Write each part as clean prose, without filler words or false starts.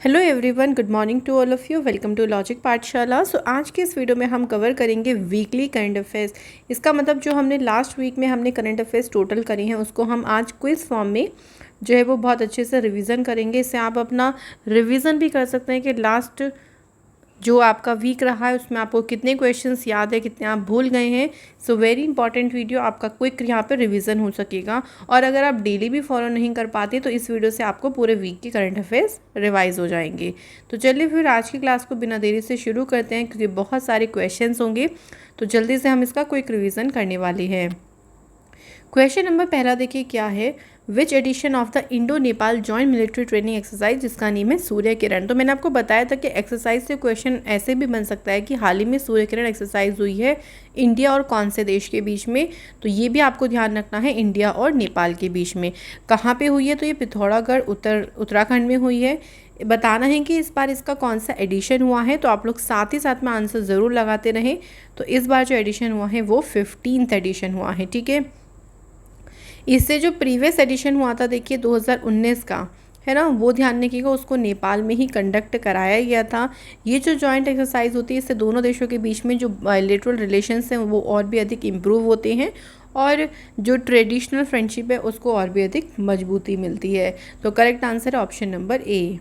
Hello everyone, good morning to all of you. Welcome to logic Pathshala. So आज के इस video में हम कवर करेंगे वीकली करंट अफेयर्स। इसका मतलब जो हमने लास्ट वीक में हमने करंट अफेयर्स टोटल करे हैं उसको हम आज क्विज फॉर्म में जो है वो बहुत अच्छे से रिवीजन करेंगे। इससे आप अपना रिवीजन भी कर सकते हैं कि लास्ट जो आपका वीक रहा है उसमें आपको कितने क्वेश्चंस याद है, कितने आप भूल गए हैं। सो वेरी इंपॉर्टेंट वीडियो, आपका क्विक यहाँ पे रिवीजन हो सकेगा। और अगर आप डेली भी फॉलो नहीं कर पाते तो इस वीडियो से आपको पूरे वीक के करंट अफेयर्स रिवाइज हो जाएंगे। तो चलिए फिर आज की क्लास को बिना देरी से शुरू करते हैं, क्योंकि बहुत सारे क्वेश्चंस होंगे तो जल्दी से हम इसका क्विक रिविज़न करने वाले हैं। क्वेश्चन नंबर पहला देखिए क्या है, which edition of the Indo Nepal joint military training exercise, जिसका नेम है सूर्य किरण। तो मैंने आपको बताया था कि एक्सरसाइज से क्वेश्चन ऐसे भी बन सकता है कि हाल ही में सूर्य किरण एक्सरसाइज हुई है इंडिया और कौन से देश के बीच में। तो ये भी आपको ध्यान रखना है, इंडिया और नेपाल के बीच में कहाँ पे हुई है। तो ये पिथौरागढ़ उत्तराखंड में हुई है। बताना है कि इस बार इसका कौन सा एडिशन हुआ है, तो आप लोग साथ ही साथ में आंसर ज़रूर लगाते रहें। तो इस बार जो एडिशन हुआ है वो 15th एडिशन हुआ है, ठीक है। इससे जो प्रीवियस एडिशन हुआ था देखिए 2019 का, है ना, वो ध्यान रखिएगा, उसको नेपाल में ही कंडक्ट कराया गया था। ये जो जॉइंट एक्सरसाइज होती है इससे दोनों देशों के बीच में जो बायलैटरल रिलेशंस हैं वो और भी अधिक इम्प्रूव होते हैं और जो ट्रेडिशनल फ्रेंडशिप है उसको और भी अधिक मजबूती मिलती है। तो करेक्ट आंसर है ऑप्शन नंबर ए।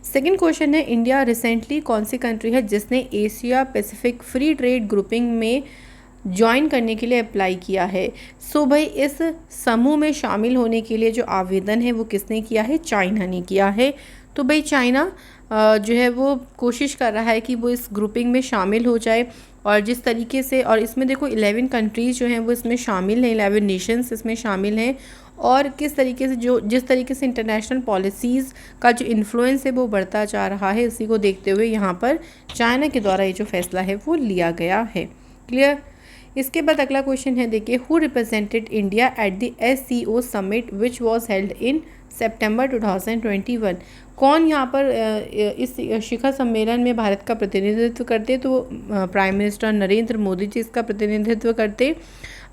सेकेंड क्वेश्चन है, इंडिया रिसेंटली कौन सी कंट्री है जिसने Asia Pacific free trade grouping में ज्वाइन करने के लिए अप्लाई किया है। सो भाई इस समूह में शामिल होने के लिए जो आवेदन है वो किसने किया है, चाइना ने किया है। तो भाई चाइना जो है वो कोशिश कर रहा है कि वो इस ग्रुपिंग में शामिल हो जाए। और जिस तरीके से, और इसमें देखो 11 कंट्रीज़ जो हैं वो इसमें शामिल हैं, 11 नेशंस इसमें शामिल हैं। और किस तरीके से जिस तरीके से इंटरनेशनल पॉलिसीज़ का जो इन्फ्लुएंस है वो बढ़ता जा रहा है, इसी को देखते हुए यहाँ पर चाइना के द्वारा ये जो फैसला है वो लिया गया है। क्लियर। इसके बाद अगला क्वेश्चन है देखिए, who represented India at the SCO summit which was held in September 2021। कौन यहाँ पर इस शिखर सम्मेलन में भारत का प्रतिनिधित्व करते, तो प्राइम मिनिस्टर नरेंद्र मोदी जी इसका प्रतिनिधित्व करते।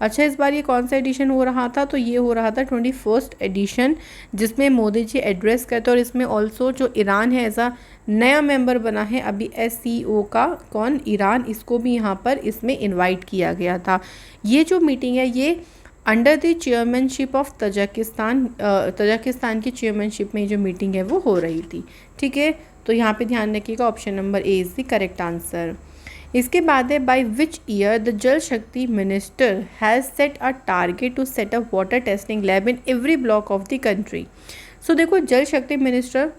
अच्छा, इस बार ये कौन सा एडिशन हो रहा था, तो ये हो रहा था 21st एडिशन, जिसमें मोदी जी एड्रेस करते। और इसमें ऑल्सो जो ईरान है ऐसा नया मेंबर बना है अभी SCO का, कौन, ईरान, इसको भी यहाँ पर इसमें इनवाइट किया गया था। ये जो मीटिंग है ये under the chairmanship of Tajikistan की चेयरमैनशिप में जो मीटिंग है वो हो रही थी, ठीक है। तो यहाँ पे ध्यान रखिएगा, option number A is the correct answer. इसके बाद है, by which year the Jal Shakti minister has set a target to set up water testing lab in every block of the country. So देखो, जल शक्ति मिनिस्टर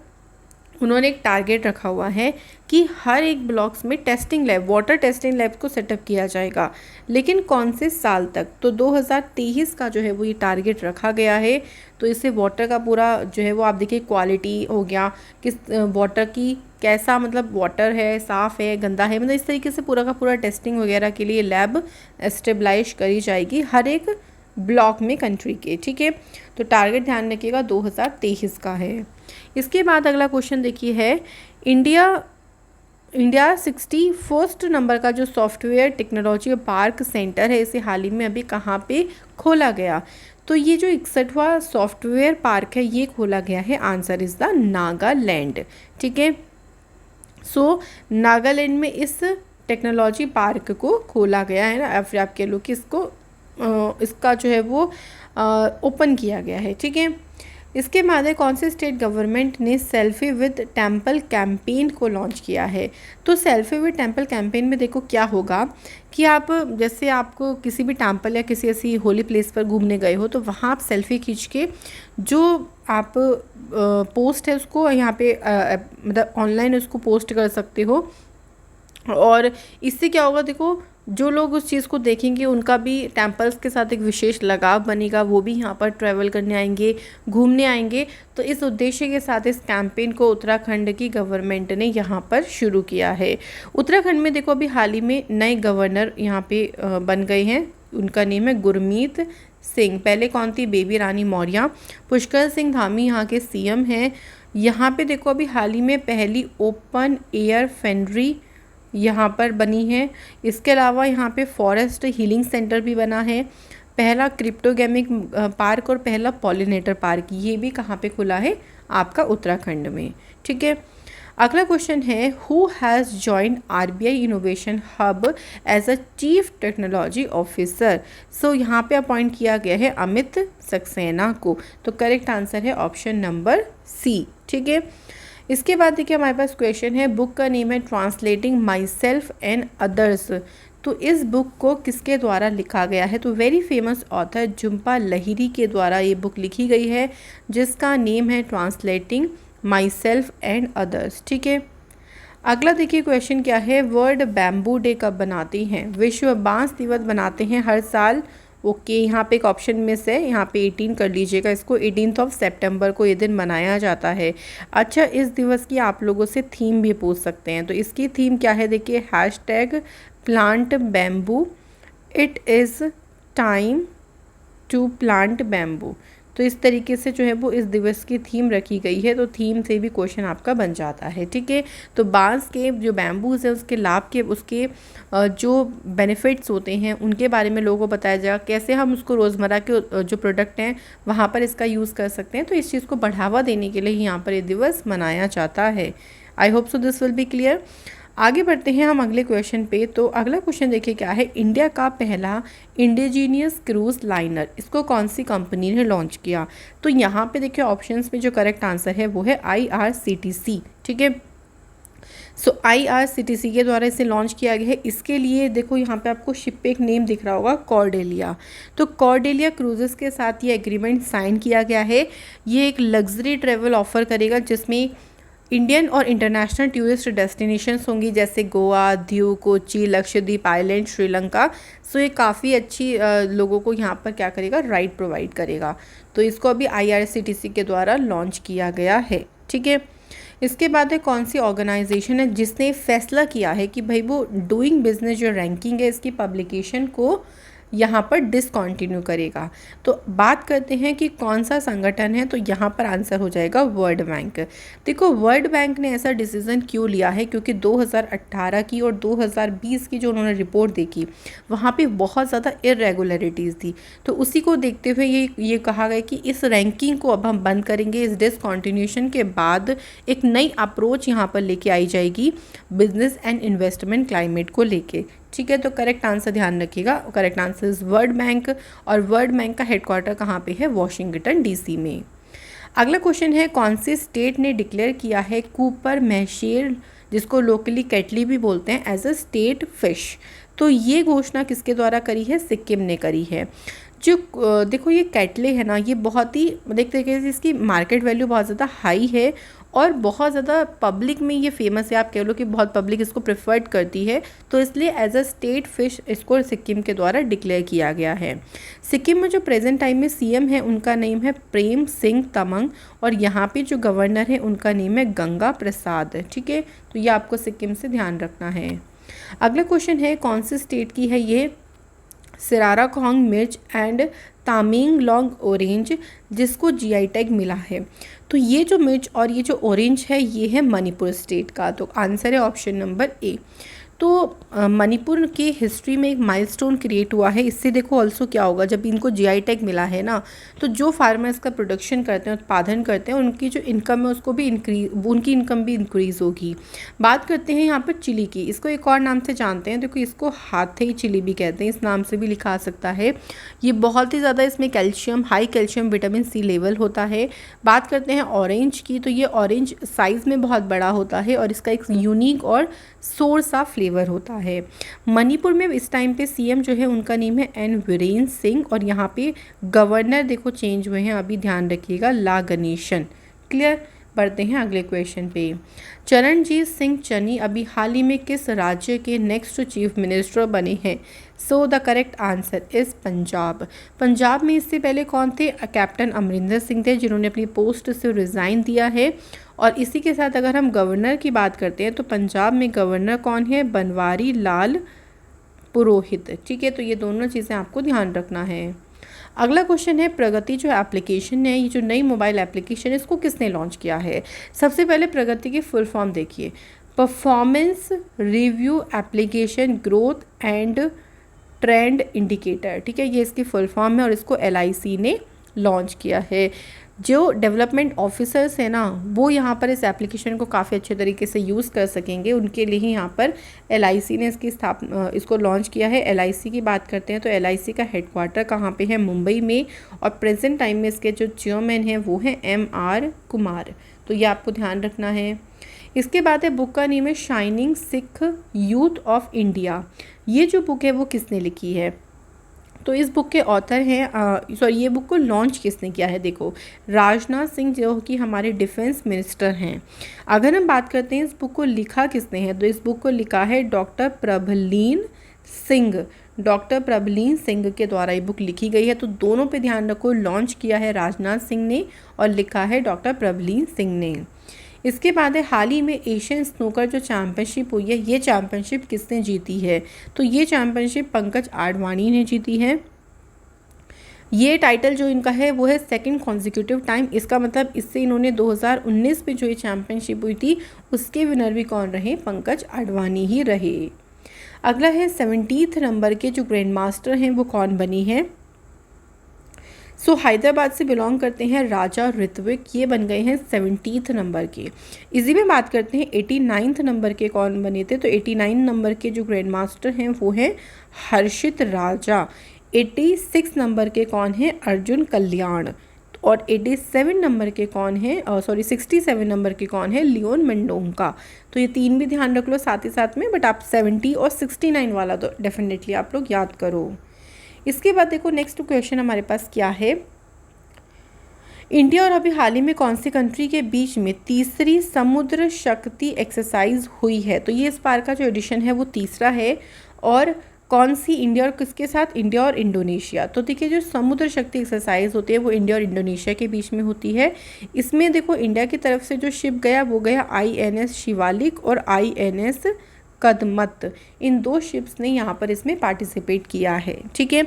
उन्होंने एक टारगेट रखा हुआ है कि हर एक ब्लॉक्स में testing lab, water testing lab को सेटअप किया जाएगा। लेकिन कौन से साल तक, तो 2023 का जो है वो ये टारगेट रखा गया है। तो इससे वाटर का पूरा जो है वो आप देखिए क्वालिटी हो गया, किस वाटर की कैसा, मतलब वाटर है, साफ़ है, गंदा है, मतलब इस तरीके से पूरा का पूरा टेस्टिंग वगैरह के लिए लैब एस्टेब्लिश करी जाएगी हर एक ब्लॉक में कंट्री के, ठीक है। तो टारगेट ध्यान रखिएगा 2023 का है। इसके बाद अगला क्वेश्चन देखिए है, इंडिया 61st नंबर का जो सॉफ्टवेयर टेक्नोलॉजी पार्क सेंटर है इसे हाल ही में अभी कहाँ पे खोला गया। तो ये जो 61वां सॉफ्टवेयर पार्क है ये खोला गया है, आंसर इज़ द नागालैंड, ठीक है। सो नागालैंड में इस टेक्नोलॉजी पार्क को खोला गया है ना, या फिर आप कह लो कि इसका जो है वो ओपन किया गया है, ठीक है। इसके बाद कौन से स्टेट गवर्नमेंट ने सेल्फी विद टेम्पल कैंपेन को लॉन्च किया है। तो सेल्फी विद टेम्पल कैंपेन में देखो क्या होगा कि आप जैसे आपको किसी भी टेम्पल या किसी ऐसी होली प्लेस पर घूमने गए हो तो वहाँ आप सेल्फी खींच के जो आप पोस्ट है उसको यहाँ पे मतलब ऑनलाइन उसको पोस्ट कर सकते हो। और इससे क्या होगा, देखो जो लोग उस चीज़ को देखेंगे उनका भी टेम्पल्स के साथ एक विशेष लगाव बनेगा, वो भी यहाँ पर ट्रैवल करने आएंगे, घूमने आएंगे। तो इस उद्देश्य के साथ इस कैंपेन को उत्तराखंड की गवर्नमेंट ने यहाँ पर शुरू किया है। उत्तराखंड में देखो अभी हाल ही में नए गवर्नर यहाँ पे बन गए हैं, उनका नेम है गुरमीत सिंह। पहले कौन थी, बेबी रानी मौर्य। पुष्कर सिंह धामी यहाँ के CM हैं। यहाँ पे देखो अभी हाल ही में पहली ओपन एयर फेंड्री यहाँ पर बनी है। इसके अलावा यहाँ पे फॉरेस्ट हीलिंग सेंटर भी बना है, पहला क्रिप्टोगेमिक पार्क और पहला पॉलिनेटर पार्क, ये भी कहाँ पे खुला है, आपका उत्तराखंड में, ठीक है। अगला क्वेश्चन है who has joined RBI innovation hub as a chief technology officer. So यहाँ पे अपॉइंट किया गया है अमित सक्सेना को। तो करेक्ट आंसर है ऑप्शन नंबर सी। ठीक है, इसके बाद देखिए हमारे पास क्वेश्चन है बुक का नेम है translating my self and others. तो इस बुक को किसके द्वारा लिखा गया है? तो very famous author Jhumpa Lahiri के द्वारा ये बुक लिखी गई है जिसका नेम है translating my self and others. ठीक है, अगला देखिए क्वेश्चन क्या है, वर्ल्ड बैम्बू डे कब बनाते हैं? विश्व बांस दिवस बनाते हैं हर साल। ओके, यहाँ पे एक ऑप्शन मिस है, यहाँ पे 18 कर लीजिएगा इसको। 18 सितंबर को ये दिन मनाया जाता है। अच्छा, इस दिवस की आप लोगों से थीम भी पूछ सकते हैं। तो इसकी थीम क्या है? देखिए, hashtag plant bamboo, it is time to plant bamboo. तो इस तरीके से जो है वो इस दिवस की थीम रखी गई है। तो थीम से भी क्वेश्चन आपका बन जाता है। ठीक है, तो बांस के जो बैम्बूज है उसके लाभ के उसके जो बेनिफिट्स होते हैं उनके बारे में लोगों को बताया जाएगा, कैसे हम उसको रोज़मर्रा के जो प्रोडक्ट हैं वहाँ पर इसका यूज़ कर सकते हैं। तो इस चीज़ को बढ़ावा देने के लिए यहाँ पर ये दिवस मनाया जाता है। I hope so this will be clear. आगे बढ़ते हैं हम अगले क्वेश्चन पे। तो अगला क्वेश्चन देखिए क्या है, इंडिया का पहला इंडिजीनियस क्रूज लाइनर इसको कौन सी कंपनी ने लॉन्च किया? तो यहाँ पे देखिए ऑप्शंस में जो करेक्ट आंसर है वो है IRCTC। ठीक है, सो IRCTC के द्वारा इसे लॉन्च किया गया है। इसके लिए देखो यहाँ पे आपको शिप पे एक नेम दिख रहा होगा, कॉर्डेलिया। तो कॉर्डेलिया क्रूजेस के साथ ये एग्रीमेंट साइन किया गया है। ये एक लग्जरी ट्रेवल ऑफर करेगा जिसमें इंडियन और इंटरनेशनल टूरिस्ट डेस्टिनेशंस होंगी जैसे गोवा, दीव, कोची, लक्षद्वीप आइलैंड, श्रीलंका। सो ये काफ़ी अच्छी लोगों को यहाँ पर क्या करेगा, राइड प्रोवाइड करेगा। तो इसको अभी IRCTC के द्वारा लॉन्च किया गया है। ठीक है, इसके बाद है कौन सी ऑर्गेनाइजेशन है जिसने फैसला किया है कि भाई वो डूइंग बिजनेस जो रैंकिंग है इसकी पब्लिकेशन को यहाँ पर डिसकंटिन्यू करेगा। तो बात करते हैं कि कौन सा संगठन है, तो यहाँ पर आंसर हो जाएगा वर्ल्ड बैंक। देखो, वर्ल्ड बैंक ने ऐसा डिसीजन क्यों लिया है, क्योंकि 2018 की और 2020 की जो उन्होंने रिपोर्ट देखी वहाँ पे बहुत ज़्यादा इरेगुलरिटीज़ थी। तो उसी को देखते हुए ये कहा गया कि इस रैंकिंग को अब हम बंद करेंगे। इस डिसकंटिन्यूशन के बाद एक नई अप्रोच यहाँ पर लेके आई जाएगी बिजनेस एंड इन्वेस्टमेंट क्लाइमेट को लेके। ठीक है, तो करेक्ट आंसर ध्यान रखिएगा, correct answer is world bank. और वर्ल्ड बैंक का हेडक्वार्टर कहाँ पे है? वॉशिंगटन DC में। अगला क्वेश्चन है कौन सी स्टेट ने डिक्लेयर किया है कूपर मैशेल, जिसको लोकली कैटली भी बोलते हैं, एज अ स्टेट फिश? तो ये घोषणा किसके द्वारा करी है? सिक्किम ने करी है। जो देखो ये कैटले है ना, ये बहुत ही देखते हैं इसकी मार्केट वैल्यू बहुत ज़्यादा हाई है और बहुत ज़्यादा पब्लिक में ये फेमस है। आप कह लो कि बहुत पब्लिक इसको प्रेफर्ड करती है। तो इसलिए एज अ स्टेट फिश इसको सिक्किम के द्वारा डिक्लेयर किया गया है। सिक्किम में जो प्रेजेंट टाइम में CM है उनका नेम है प्रेम सिंह तमंग और यहाँ पे जो गवर्नर है उनका नेम है गंगा प्रसाद। ठीक है, तो ये आपको सिक्किम से ध्यान रखना है। अगला क्वेश्चन है कौन सी स्टेट की है ये सिराराकोंग मिर्च एंड तामेंगलोंग ऑरेंज जिसको GI टैग मिला है? तो ये जो मिर्च और ये जो ऑरेंज है ये है मणिपुर स्टेट का। तो आंसर है ऑप्शन नंबर A। तो मणिपुर की हिस्ट्री में एक माइलस्टोन क्रिएट हुआ है। इससे देखो ऑल्सो क्या होगा, जब इनको GI टैग मिला है ना, तो जो फार्मर्स का प्रोडक्शन करते हैं, उत्पादन करते हैं, उनकी जो इनकम है उसको भी उनकी इनकम भी इंक्रीज़ होगी। बात करते हैं यहाँ पर चिली की। इसको एक और नाम से जानते हैं, देखो इसको हाथी चिली भी कहते हैं, इस नाम से भी लिखा सकता है। ये बहुत ही ज़्यादा इसमें calcium, high calcium vitamin C level होता है। बात करते हैं ऑरेंज की, तो ये ऑरेंज साइज़ में बहुत बड़ा होता है और इसका एक यूनिक और सोर सा फ्लेवर होता है। मणिपुर में इस टाइम पे CM जो है उनका नेम है N वीरेंद्र सिंह और यहाँ पे गवर्नर देखो चेंज हुए हैं, अभी ध्यान रखिएगा, ला गणेशन। क्लियर, बढ़ते हैं अगले क्वेश्चन पे। चरणजीत सिंह चन्नी अभी हाल ही में किस राज्य के नेक्स्ट चीफ मिनिस्टर बने हैं? So the correct answer is Punjab. Punjab में इससे पहले कौन थे? कैप्टन अमरिंदर सिंह थे जिन्होंने अपनी पोस्ट से रिज़ाइन दिया है। और इसी के साथ अगर हम गवर्नर की बात करते हैं तो पंजाब में गवर्नर कौन है? बनवारी लाल पुरोहित। ठीक है, तो ये दोनों चीज़ें आपको ध्यान रखना है। अगला क्वेश्चन है प्रगति जो एप्लीकेशन है, ये जो नई मोबाइल एप्लीकेशन है इसको किसने लॉन्च किया है? सबसे पहले प्रगति की फुल फॉर्म देखिए, performance review application growth and trend indicator. ठीक है, ये इसकी फुल फॉर्म है और इसको LIC ने लॉन्च किया है। जो डेवलपमेंट ऑफिसर्स हैं ना, वो यहाँ पर इस एप्लीकेशन को काफ़ी अच्छे तरीके से यूज़ कर सकेंगे। उनके लिए ही यहाँ पर LIC ने इसको लॉन्च किया है। LIC की बात करते हैं तो LIC का हेडक्वार्टर कहाँ पे है? मुंबई में। और प्रेजेंट टाइम में इसके जो चेयरमैन हैं वो हैं MR कुमार, तो ये आपको ध्यान रखना है। इसके बाद है बुक का नेम है shining Sikh youth of India. ये जो बुक है वो किसने लिखी है? तो इस बुक के ऑथर हैं ये बुक को लॉन्च किसने किया है? देखो, राजनाथ सिंह जो कि हमारे डिफेंस मिनिस्टर हैं। अगर हम बात करते हैं इस बुक को लिखा किसने है, तो इस बुक को लिखा है डॉक्टर प्रभलीन सिंह। डॉक्टर प्रभलीन सिंह के द्वारा ये बुक लिखी गई है। तो दोनों पे ध्यान रखो, लॉन्च किया है राजनाथ सिंह ने और लिखा है डॉक्टर प्रभलीन सिंह ने। इसके बाद है हाल ही में एशियन स्नूकर जो चैम्पियनशिप हुई है, ये चैम्पियनशिप किसने जीती है? तो ये चैम्पियनशिप पंकज आडवाणी ने जीती है। ये टाइटल जो इनका है वो है सेकंड कॉन्जिक्यूटिव टाइम। इसका मतलब इससे इन्होंने 2019 में जो ये चैम्पियनशिप हुई थी उसके विनर भी कौन रहे? पंकज आडवाणी ही रहे। अगला है 70th नंबर के जो ग्रैंड मास्टर हैं वो कौन बनी है? हैदराबाद से बिलोंग करते हैं राजा ऋत्विक, ये बन गए हैं 70th नंबर के। इसी में बात करते हैं 89th नंबर के कौन बने थे? तो 89 नंबर के जो ग्रैंड मास्टर हैं वो हैं हर्षित राजा। 86 नंबर के कौन हैं? अर्जुन कल्याण। और 87 नंबर के कौन हैं? 67 नंबर के कौन है? लियोन मेंडोंका। तो ये तीन भी ध्यान रख लो साथ ही साथ में, बट आप 70 और 69 वाला तो डेफिनेटली आप लोग याद करो। इसके बाद देखो नेक्स्ट क्वेश्चन हमारे पास क्या है? इंडिया और अभी हाल ही में कौन सी कंट्री के बीच में तीसरी समुद्र शक्ति एक्सरसाइज हुई है? तो ये इस बार का जो एडिशन है वो तीसरा है। और कौन सी? इंडिया और किसके साथ? इंडिया और इंडोनेशिया। तो देखिए जो समुद्र शक्ति एक्सरसाइज होती है वो इंडिया और इंडोनेशिया के बीच में होती है। इसमें देखो इंडिया की तरफ से जो शिप गया वो गया INS शिवालिक और INS कदमत। इन दो शिप्स ने यहाँ पर इसमें पार्टिसिपेट किया है। ठीक है,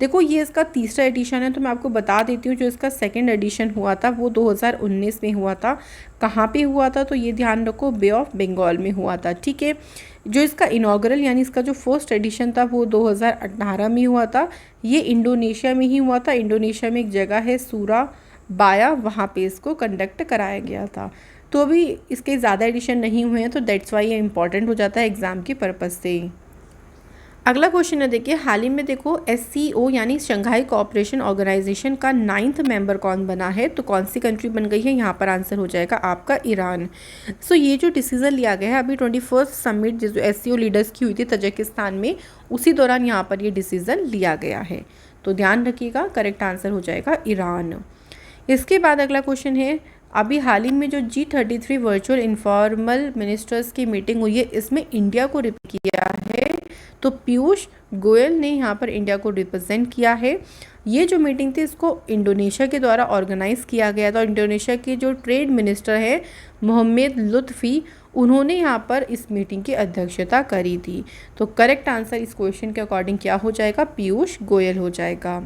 देखो ये इसका तीसरा एडिशन है। तो मैं आपको बता देती हूँ जो इसका सेकंड एडिशन हुआ था वो 2019 में हुआ था। कहाँ पे हुआ था? तो ये ध्यान रखो, बे ऑफ बंगाल में हुआ था। ठीक है, जो इसका इनॉग्रल यानी इसका जो फर्स्ट एडिशन था वो 2018 में हुआ था। ये इंडोनेशिया में ही हुआ था। इंडोनेशिया में एक जगह है सूराबाया, वहाँ पे इसको कंडक्ट कराया गया था। तो अभी इसके ज़्यादा एडिशन नहीं हुए हैं, तो दैट्स वाई ये इंपॉर्टेंट हो जाता है एग्ज़ाम के पर्पज़ से। अगला क्वेश्चन है, देखिए हाल ही में देखो SCO यानी शंघाई कोऑपरेशन ऑर्गेनाइजेशन का 9th मेंबर कौन बना है? तो कौन सी कंट्री बन गई है? यहाँ पर आंसर हो जाएगा आपका ईरान। ये जो डिसीजन लिया गया है अभी 21st समिट जो SCO लीडर्स की हुई थी तजाकिस्तान में, उसी दौरान यहाँ पर ये डिसीजन लिया गया है। तो ध्यान रखिएगा, करेक्ट आंसर हो जाएगा ईरान। इसके बाद अगला क्वेश्चन है, अभी हाल ही में जो G33 वर्चुअल इनफॉर्मल मिनिस्टर्स की मीटिंग हुई है इसमें इंडिया को रिप्रेजेंट किया है। तो पीयूष गोयल ने यहाँ पर इंडिया को रिप्रेजेंट किया है। ये जो मीटिंग थी इसको इंडोनेशिया के द्वारा ऑर्गेनाइज किया गया था। इंडोनेशिया के जो ट्रेड मिनिस्टर है मोहम्मद लुत्फ़ी, उन्होंने यहाँ पर इस मीटिंग की अध्यक्षता करी थी। तो करेक्ट आंसर इस क्वेश्चन के अकॉर्डिंग क्या हो जाएगा? पीयूष गोयल हो जाएगा।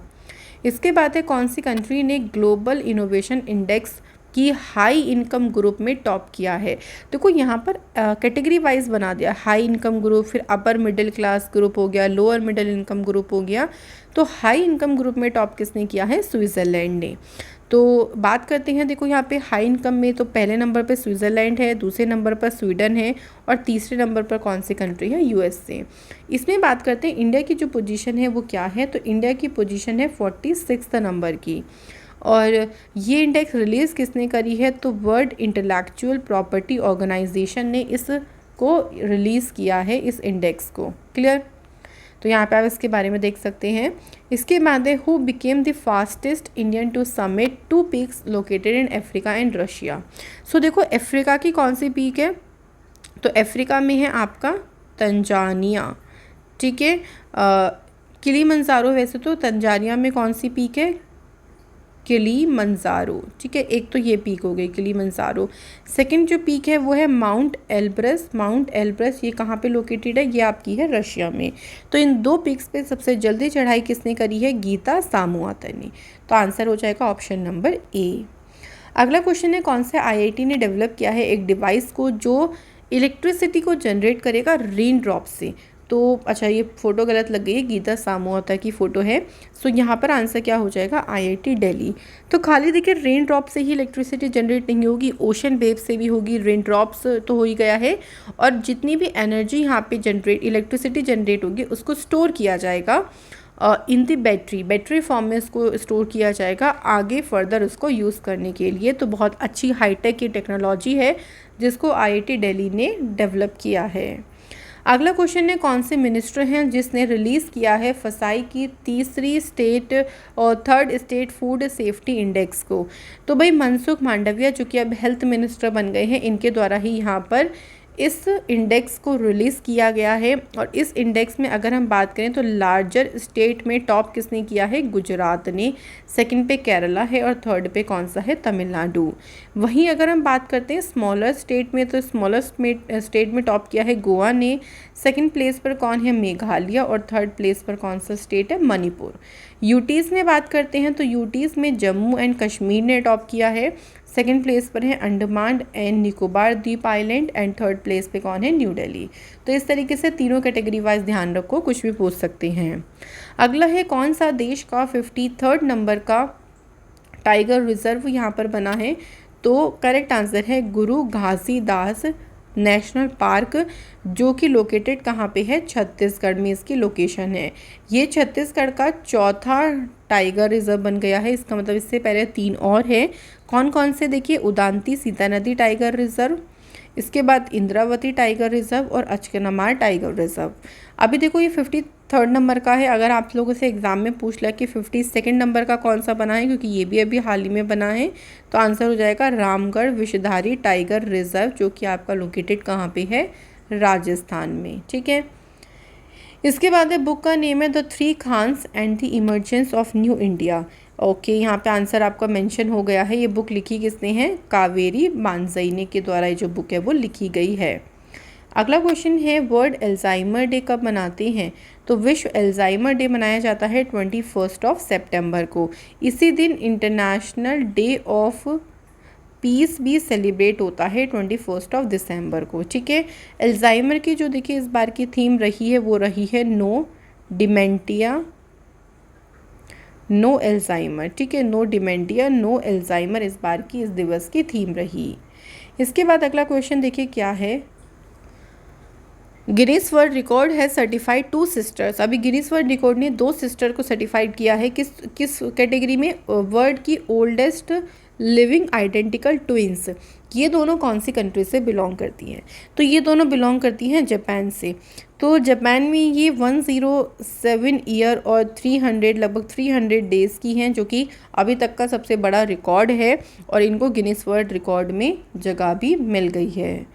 इसके बाद है कौन सी कंट्री ने ग्लोबल इनोवेशन इंडेक्स की हाई इनकम ग्रुप में टॉप किया है? देखो यहाँ पर कैटेगरी वाइज बना दिया, हाई इनकम ग्रुप, फिर अपर मिडिल क्लास ग्रुप हो गया, लोअर मिडिल इनकम ग्रुप हो गया। तो हाई इनकम ग्रुप में टॉप किसने किया है? स्विट्ज़रलैंड ने। तो बात करते हैं, देखो यहाँ पे हाई इनकम में तो पहले नंबर पर स्विट्ज़रलैंड है, दूसरे नंबर पर स्वीडन है और तीसरे नंबर पर कौन सी कंट्री है? USA। इसमें बात करते हैं इंडिया की जो पोजीशन है वो क्या है? तो इंडिया की पोजीशन है 46 नंबर की। और ये इंडेक्स रिलीज़ किसने करी है? तो वर्ल्ड इंटेलेक्चुअल प्रॉपर्टी ऑर्गेनाइजेशन ने इसको रिलीज़ किया है, इस इंडेक्स को। क्लियर? तो यहाँ पे आप इसके बारे में देख सकते हैं। इसके बाद है who became the fastest Indian to summit 2 peaks located in Africa and Russia. देखो अफ्रीका की कौन सी पीक है? तो अफ्रीका में है आपका तंजानिया। ठीक है, किलीमंजारो। वैसे तो तंजानिया में कौन सी पीक है? किलीमंजारो। ठीक है, एक तो ये पीक हो गई किलीमंजारो। सेकंड जो पीक है वो है माउंट एल्ब्रस। माउंट एल्ब्रस ये कहाँ पे लोकेटेड है? ये आपकी है रशिया में। तो इन दो पीक्स पे सबसे जल्दी चढ़ाई किसने करी है? गीता सामुआता ने। तो आंसर हो जाएगा ऑप्शन नंबर ए। अगला क्वेश्चन है, कौन से IIT ने डेवलप किया है एक डिवाइस को जो इलेक्ट्रिसिटी को जनरेट करेगा रेन ड्रॉप से? तो अच्छा ये फ़ोटो गलत लग गई है, गीता सामोता की फ़ोटो है। सो यहाँ पर आंसर क्या हो जाएगा, IIT दिल्ली। तो खाली देखिए रेन ड्रॉप से ही इलेक्ट्रिसिटी जनरेट नहीं होगी, ओशन वेव से भी होगी। रेन ड्रॉप्स तो हो ही गया है, और जितनी भी एनर्जी यहाँ पे इलेक्ट्रिसिटी जनरेट होगी उसको स्टोर किया जाएगा इन दी बैटरी फॉर्म में इसको स्टोर किया जाएगा आगे फर्दर उसको यूज़ करने के लिए। तो बहुत अच्छी हाईटेक की टेक्नोलॉजी है जिसको IIT दिल्ली ने डेवलप किया है। अगला क्वेश्चन है, कौन से मिनिस्टर हैं जिसने रिलीज़ किया है फसाई की तीसरी स्टेट और third state food safety index को। तो भाई मनसुख मांडविया जो कि अब हेल्थ मिनिस्टर बन गए हैं, इनके द्वारा ही यहाँ पर इस इंडेक्स को रिलीज़ किया गया है। और इस इंडेक्स में अगर हम बात करें तो लार्जर स्टेट में टॉप किसने किया है, गुजरात ने, सेकंड पे केरला है और थर्ड पे कौन सा है, तमिलनाडु। वहीं अगर हम बात करते हैं स्मॉलर स्टेट में, तो स्मॉलर स्टेट में टॉप किया है गोवा ने, सेकंड प्लेस पर कौन है, मेघालय, और थर्ड प्लेस पर कौन सा स्टेट है, मणिपुर। यूटीज़ में बात करते हैं तो यूटीज़ में जम्मू एंड कश्मीर ने टॉप किया है, सेकंड प्लेस पर है अंडमान एंड निकोबार द्वीप आइलैंड, एंड थर्ड प्लेस पे कौन है, न्यू दिल्ली। तो इस तरीके से तीनों कैटेगरी वाइज ध्यान रखो, कुछ भी पूछ सकते हैं। अगला है, कौन सा देश का 53rd नंबर का टाइगर रिजर्व यहाँ पर बना है। तो करेक्ट आंसर है गुरु घासीदास नेशनल पार्क, जो कि लोकेटेड कहाँ पे है, छत्तीसगढ़ में इसकी लोकेशन है। ये छत्तीसगढ़ का चौथा टाइगर रिजर्व बन गया है। इसका मतलब इससे पहले 3 और है। कौन कौन से, देखिए उदांती सीता नदी टाइगर रिजर्व, इसके बाद इंद्रावती टाइगर रिजर्व और अचकनामार टाइगर रिजर्व। अभी देखो ये 53rd नंबर का है। अगर आप लोगों से एग्जाम में पूछ लिया कि 52nd नंबर का कौन सा बना है, क्योंकि ये भी अभी हाल ही में बना है, तो आंसर हो जाएगा रामगढ़ विषधारी टाइगर रिजर्व, जो कि आपका लोकेटेड कहाँ पे है, राजस्थान में। ठीक है, इसके बाद है बुक का नेम है the three Khans and the emergence of new India. Okay, यहाँ पे आंसर आपका मेंशन हो गया है। ये बुक लिखी किसने है, कावेरी मानजई के द्वारा ये जो बुक है वो लिखी गई है। अगला क्वेश्चन है, वर्ल्ड एल्जाइमर डे कब मनाते हैं। तो विश्व एल्जाइमर डे मनाया जाता है 21 सितंबर को। इसी दिन इंटरनेशनल डे ऑफ पीस भी सेलिब्रेट होता है 21 दिसंबर को। ठीक है, एल्जाइमर की जो देखिए इस बार की थीम रही है वो रही है नो डिमेंटिया नो एल्जाइमर। ठीक है, नो डिमेंटिया नो एल्जाइमर इस बार की इस दिवस की थीम रही। इसके बाद अगला क्वेश्चन देखिए क्या है, गिनीज वर्ल्ड रिकॉर्ड है सर्टिफाइड 2 सिस्टर्स। अभी गिनीज वर्ल्ड रिकॉर्ड ने 2 सिस्टर को सर्टिफाइड किया है, किस किस कैटेगरी में, वर्ल्ड की ओल्डेस्ट लिविंग आइडेंटिकल ट्विंस। ये दोनों कौन सी कंट्री से बिलोंग करती हैं, तो ये दोनों बिलोंग करती हैं जापान से। तो जापान में ये 107 ईयर और 300 लगभग 300 डेज़ की हैं, जो कि अभी तक का सबसे बड़ा रिकॉर्ड है, और इनको गिनीज वर्ल्ड रिकॉर्ड में जगह भी मिल गई है।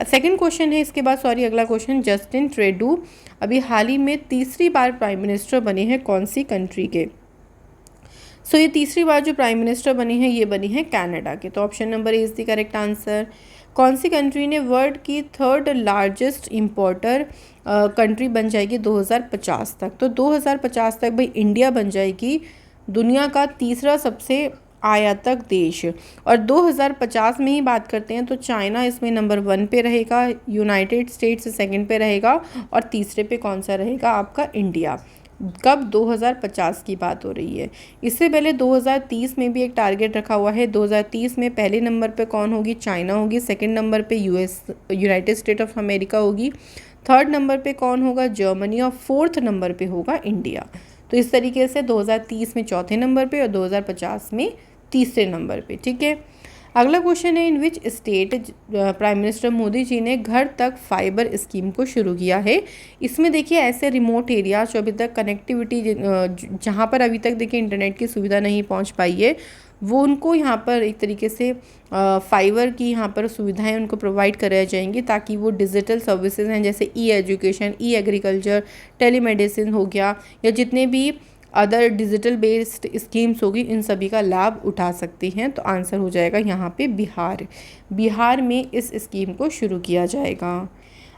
सेकंड क्वेश्चन है इसके बाद, अगला क्वेश्चन, जस्टिन ट्रूडो अभी हाल ही में तीसरी बार प्राइम मिनिस्टर बने हैं कौन सी कंट्री के। ये तीसरी बार जो प्राइम मिनिस्टर बने हैं ये बनी है कनाडा के। तो option number A is the correct answer. कौन सी कंट्री ने वर्ल्ड की 3rd लार्जेस्ट इम्पोर्टर कंट्री बन जाएगी 2050 तक। तो 2050 तक भाई इंडिया बन जाएगी दुनिया का तीसरा सबसे आयातक देश। और 2050 में ही बात करते हैं तो चाइना इसमें नंबर 1 पे रहेगा, यूनाइटेड स्टेट्स सेकंड पे रहेगा, और तीसरे पे कौन सा रहेगा आपका, इंडिया। कब, 2050 की बात हो रही है। इससे पहले 2030 में भी एक टारगेट रखा हुआ है। 2030 में पहले नंबर पे कौन होगी, चाइना होगी, सेकंड नंबर पे यूनाइटेड स्टेट ऑफ अमेरिका होगी, थर्ड नंबर पे कौन होगा, जर्मनी, और फोर्थ नंबर पे होगा इंडिया। तो इस तरीके से 2030 में चौथे नंबर पे और 2050 में तीसरे नंबर पे। ठीक है, अगला क्वेश्चन है, in which state prime minister Modi ji ने घर तक फाइबर स्कीम को शुरू किया है। इसमें देखिए ऐसे रिमोट एरिया जो अभी तक कनेक्टिविटी जहाँ पर अभी तक देखिए इंटरनेट की सुविधा नहीं पहुँच पाई है, वो उनको यहाँ पर एक तरीके से फाइबर की यहाँ पर सुविधाएं उनको प्रोवाइड कराई जाएंगी, ताकि वो डिजिटल सर्विसेज हैं जैसे ई एजुकेशन, ई एग्रीकल्चर, टेलीमेडिसिन हो गया, या जितने भी अदर डिजिटल बेस्ड स्कीम्स होगी, इन सभी का लाभ उठा सकते हैं। तो आंसर हो जाएगा यहाँ पे बिहार। बिहार में इस स्कीम को शुरू किया जाएगा।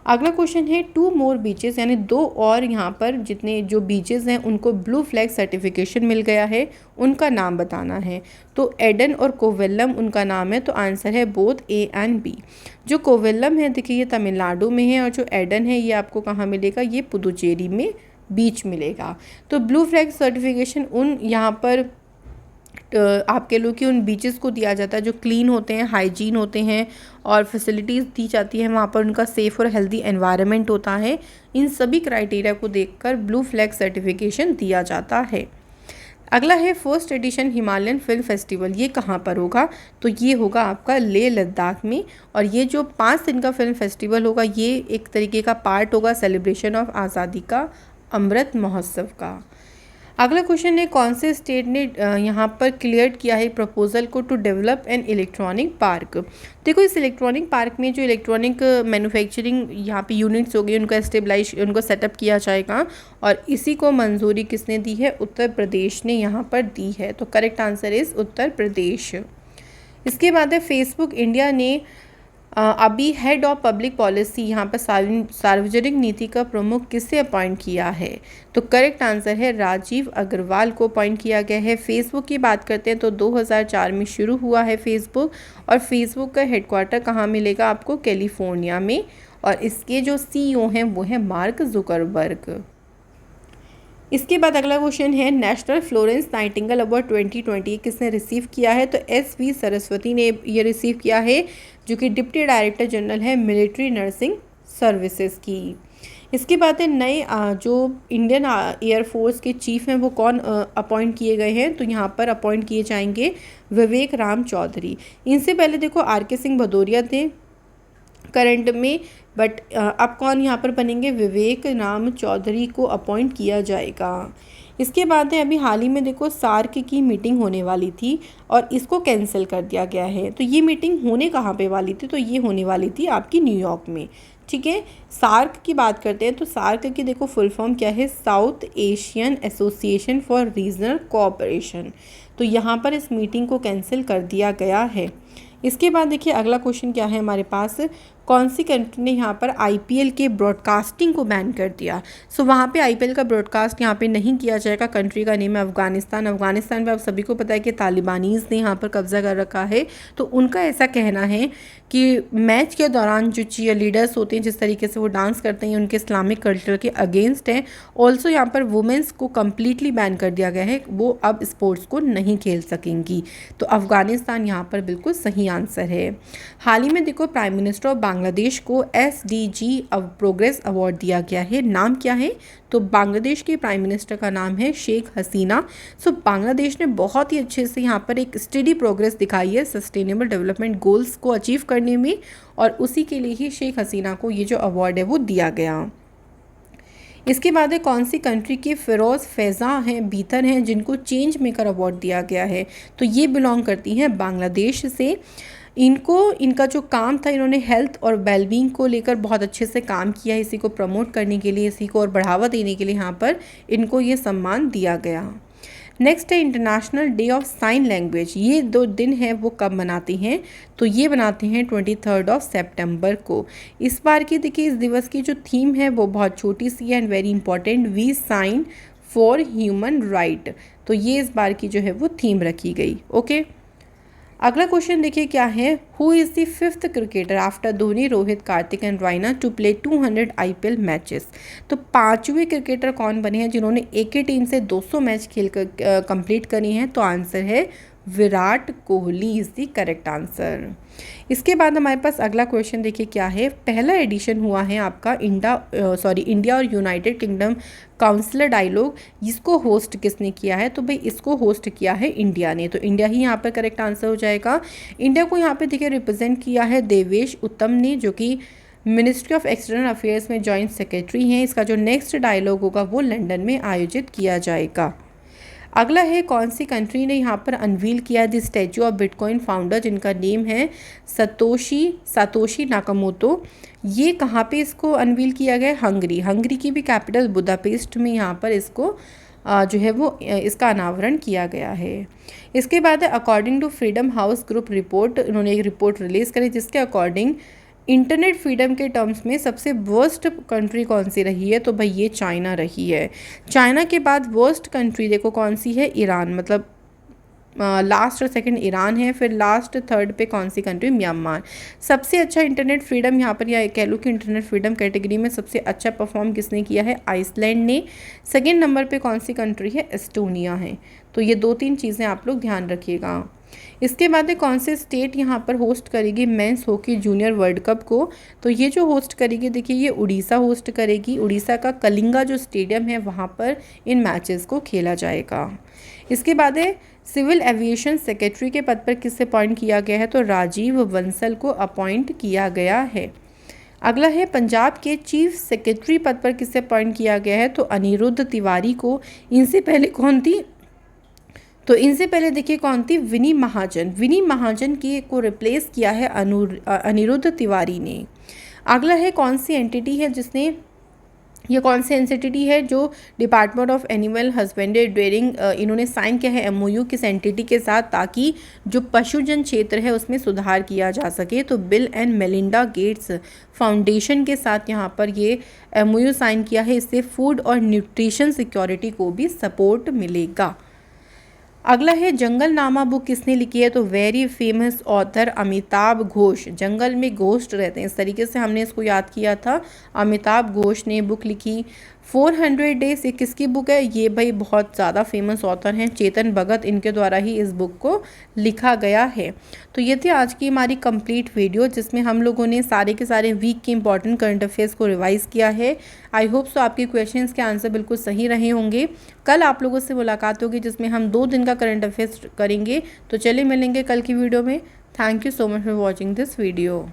अगला क्वेश्चन है 2 मोर बीचेस, यानी 2 और यहाँ पर जितने जो बीचेस हैं उनको ब्लू फ्लैग सर्टिफिकेशन मिल गया है, उनका नाम बताना है। तो एडन और कोवल्लम उनका नाम है, तो आंसर है बोथ ए एंड बी। जो कोवल्लम है देखिए ये तमिलनाडु में है, और जो एडन है ये आपको कहाँ मिलेगा, ये पुदुचेरी में बीच मिलेगा। तो ब्लू फ्लैग सर्टिफिकेशन उन यहाँ पर आप कह लो कि उन बीचेस को दिया जाता है जो क्लीन होते हैं, हाइजीन होते हैं, और फैसिलिटीज़ दी जाती हैं वहाँ पर, उनका सेफ़ और हेल्दी एनवायरनमेंट होता है। इन सभी क्राइटेरिया को देखकर ब्लू फ्लैग सर्टिफिकेशन दिया जाता है। अगला है first edition Himalayan film festival, ये कहाँ पर होगा, तो ये होगा आपका लेह लद्दाख में। और ये जो 5 दिन का फिल्म फेस्टिवल होगा ये एक तरीके का पार्ट होगा सेलिब्रेशन ऑफ आज़ादी का अमृत महोत्सव का। अगला क्वेश्चन है कौन से स्टेट ने यहाँ पर क्लियर किया है प्रपोजल को to develop an electronic park. देखो इस इलेक्ट्रॉनिक पार्क में जो इलेक्ट्रॉनिक मैन्युफैक्चरिंग यहाँ पे यूनिट्स हो गई उनको एस्टेब्लाइश उनको सेटअप किया जाएगा, और इसी को मंजूरी किसने दी है, उत्तर प्रदेश ने यहाँ पर दी है। तो correct answer is Uttar Pradesh. इसके बाद है फेसबुक इंडिया ने अभी हेड ऑफ पब्लिक पॉलिसी यहाँ पर सार्वजनिक नीति का प्रमुख किसे अपॉइंट किया है, तो करेक्ट आंसर है राजीव अग्रवाल को अपॉइंट किया गया है। फेसबुक की बात करते हैं तो 2004 में शुरू हुआ है फेसबुक, और फेसबुक का हेडक्वार्टर कहाँ मिलेगा आपको, कैलिफोर्निया में, और इसके जो CEO हैं वो हैं मार्क जुकरबर्ग। इसके बाद अगला क्वेश्चन है नेशनल फ्लोरेंस नाइटिंगेल अवार्ड 2020 किसने रिसीव किया है, तो SV सरस्वती ने ये रिसीव किया है, जो कि डिप्टी डायरेक्टर जनरल है मिलिट्री नर्सिंग सर्विसेज की। इसके बाद है नए जो इंडियन एयरफोर्स के चीफ हैं वो कौन अपॉइंट किए गए हैं, तो यहाँ पर अपॉइंट किए जाएंगे विवेक राम चौधरी। इनसे पहले देखो RK सिंह भदौरिया थे करंट में, बट अब कौन यहाँ पर बनेंगे, विवेक राम चौधरी को अपॉइंट किया जाएगा। इसके बाद है अभी हाल ही में देखो सार्क की मीटिंग होने वाली थी और इसको कैंसिल कर दिया गया है। तो ये मीटिंग होने कहाँ पे वाली थी, तो ये होने वाली थी आपकी न्यूयॉर्क में। ठीक है, सार्क की बात करते हैं तो सार्क की देखो फुल फॉर्म क्या है, south Asian association for regional cooperation. तो यहाँ पर इस मीटिंग को कैंसिल कर दिया गया है। इसके बाद देखिए अगला क्वेश्चन क्या है हमारे पास, कौन सी कंट्री ने यहाँ पर IPL के ब्रॉडकास्टिंग को बैन कर दिया। सो वहाँ पे IPL का ब्रॉडकास्ट यहाँ पे नहीं किया जाएगा। कंट्री का नेम है अफगानिस्तान। अफगानिस्तान में आप सभी को पता है कि तालिबानीज़ ने यहाँ पर कब्जा कर रखा है। तो उनका ऐसा कहना है कि मैच के दौरान जो चीयर लीडर्स होते हैं जिस तरीके से वो डांस करते हैं उनके इस्लामिक कल्चर के अगेंस्ट हैं। ऑल्सो यहाँ पर वुमेंस को कम्प्लीटली बैन कर दिया गया है, वो अब स्पोर्ट्स को नहीं खेल सकेंगी। तो अफगानिस्तान यहाँ पर बिल्कुल सही आंसर है। हाल ही में देखो प्राइम मिनिस्टर ऑफ बांग्लादेश को SDG प्रोग्रेस अवार्ड दिया गया है। नाम क्या है, तो बांग्लादेश के प्राइम मिनिस्टर का नाम है शेख हसीना। सो बांग्लादेश ने बहुत ही अच्छे से यहाँ पर एक स्टडी प्रोग्रेस दिखाई है सस्टेनेबल डेवलपमेंट गोल्स को अचीव करने में, और उसी के लिए ही शेख हसीना को ये जो अवार्ड है वो दिया गया। इसके बाद है कौन सी कंट्री के फिरोज़ फैज़ा हैं भीतर हैं जिनको चेंज मेकर अवार्ड दिया गया है, तो ये बिलोंग करती हैं बांग्लादेश से। इनका जो काम था, इन्होंने हेल्थ और वेलबींग को लेकर बहुत अच्छे से काम किया है। इसी को प्रमोट करने के लिए, इसी को और बढ़ावा देने के लिए यहाँ पर इनको ये सम्मान दिया गया। नेक्स्ट है international day of sine language. ये 2 दिन है वो कब मनाते हैं, तो ये बनाते हैं 23 सितंबर को। इस बार की देखिए इस दिवस की जो थीम है वो बहुत छोटी सी है and very important, we sign for human right. तो ये इस बार की जो है वो थीम रखी गई। ओके, अगला क्वेश्चन देखिए क्या है, who is the 5th cricketer after Dhoni, Rohit, Karthik and Raina to play 200 IPL matches. तो 5वें क्रिकेटर कौन बने हैं जिन्होंने एक ही टीम से 200 मैच खेल कर कंप्लीट करी हैं, तो आंसर है Virat Kohli is the correct answer. इसके बाद हमारे पास अगला क्वेश्चन देखिए क्या है, पहला एडिशन हुआ है आपका इंडिया और यूनाइटेड किंगडम काउंसिलर डायलॉग, इसको होस्ट किसने किया है, तो भाई इसको होस्ट किया है इंडिया ने। तो इंडिया ही यहाँ पर करेक्ट आंसर हो जाएगा। इंडिया को यहाँ पे देखिए रिप्रेजेंट किया है देवेश उत्तम ने, जो कि मिनिस्ट्री ऑफ एक्सटर्नल अफेयर्स में जॉइंट सेक्रेटरी हैं। इसका जो नेक्स्ट डायलॉग होगा वो लंदन में आयोजित किया जाएगा। अगला है कौन सी कंट्री ने यहाँ पर अनवील किया the statue of bitcoin founder, जिनका नेम है सातोशी नाकामोतो। ये कहाँ पे इसको अनवील किया गया, हंगरी की भी कैपिटल बुदापेस्ट में यहाँ पर इसको जो है वो इसका अनावरण किया गया है। इसके बाद है according to Freedom House group report, इन्होंने एक रिपोर्ट रिलीज़ करी जिसके अकॉर्डिंग इंटरनेट फ्रीडम के टर्म्स में सबसे वर्स्ट कंट्री कौन सी रही है, तो भाई ये चाइना रही है। चाइना के बाद वर्स्ट कंट्री देखो कौन सी है, ईरान, मतलब लास्ट और सेकंड ईरान है, फिर लास्ट थर्ड पे कौन सी कंट्री, म्यांमार। सबसे अच्छा इंटरनेट फ्रीडम यहाँ पर, या कह लो कि इंटरनेट फ्रीडम कैटेगरी में सबसे अच्छा परफॉर्म किसने किया है, आइसलैंड ने। सेकंड नंबर पे कौन सी कंट्री है, एस्टोनिया है। तो ये 2-3 चीज़ें आप लोग ध्यान रखिएगा। इसके बाद में कौन से स्टेट यहाँ पर होस्ट करेगी men's hockey junior world cup को, तो ये जो होस्ट करेगी देखिए ये उड़ीसा होस्ट करेगी। उड़ीसा का कलिंगा जो स्टेडियम है वहाँ पर इन मैचेस को खेला जाएगा। इसके बाद है सिविल एविएशन सेक्रेटरी के पद पर किसे अपॉइंट किया गया है, तो राजीव बंसल को अपॉइंट किया गया है। अगला है पंजाब के चीफ सेक्रेटरी पद पर किसे अपॉइंट किया गया है, तो अनिरुद्ध तिवारी को। इनसे पहले कौन थी, तो इनसे पहले देखिए कौन थी, विनी महाजन। विनी महाजन की को रिप्लेस किया है अनिरुद्ध तिवारी ने। अगला है कौन सी एंटिटी है जिसने, ये कौन सी एंटिटी है जो department of animal husbandry dairying इन्होंने साइन किया है एमओयू किस एंटिटी के साथ, ताकि जो पशुजन क्षेत्र है उसमें सुधार किया जा सके, तो bill and Melinda Gates foundation के साथ यहाँ पर ये एमओयू साइन किया है। इससे फूड और न्यूट्रिशन सिक्योरिटी को भी सपोर्ट मिलेगा। अगला है जंगल नामा बुक किसने लिखी है, तो very famous author Amitabh Ghosh. जंगल में घोस्ट रहते हैं, इस तरीके से हमने इसको याद किया था। अमिताभ घोष ने बुक लिखी। 400 डेज ये किसकी बुक है, ये भाई बहुत ज़्यादा फेमस ऑथर हैं चेतन भगत, इनके द्वारा ही इस बुक को लिखा गया है। तो ये थी आज की हमारी कंप्लीट वीडियो जिसमें हम लोगों ने सारे के सारे वीक के इंपॉर्टेंट करंट अफेयर्स को रिवाइज़ किया है। आई होप सो आपके क्वेश्चंस के आंसर बिल्कुल सही रहे होंगे। कल आप लोगों से मुलाकात होगी जिसमें हम 2 दिन का करंट अफेयर्स करेंगे। तो चलिए मिलेंगे कल की वीडियो में। Thank you so much for watching this video.